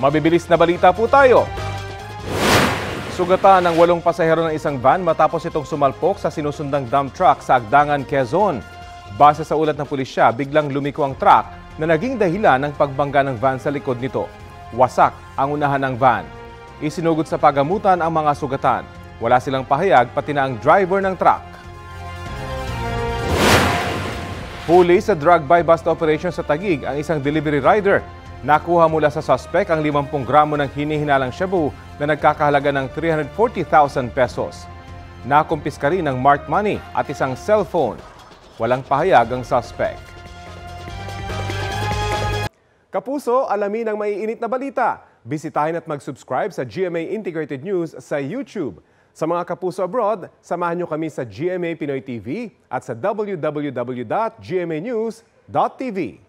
Mabibilis na balita po tayo. Sugatan ng 8 pasahero ng isang van matapos itong sumalpok sa sinusundang dump truck sa Agdangan, Quezon. Base sa ulat ng pulisya, biglang lumiko ang truck na naging dahilan ng pagbangga ng van sa likod nito. Wasak ang unahan ng van. Isinugod sa pagamutan ang mga sugatan. Wala silang pahayag pati na ang driver ng truck. Huli sa drug buy bust operation sa Taguig ang isang delivery rider. Nakuha mula sa suspect ang 50 gramo ng hinihinalang shabu na nagkakahalaga ng 340,000 pesos. Nakumpiska rin ng marked money at isang cellphone. Walang pahayag ang suspect. Kapuso, alamin ang maiinit na balita. Bisitahin at mag-subscribe sa GMA Integrated News sa YouTube. Sa mga kapuso abroad, samahan nyo kami sa GMA Pinoy TV at sa www.gmanews.tv.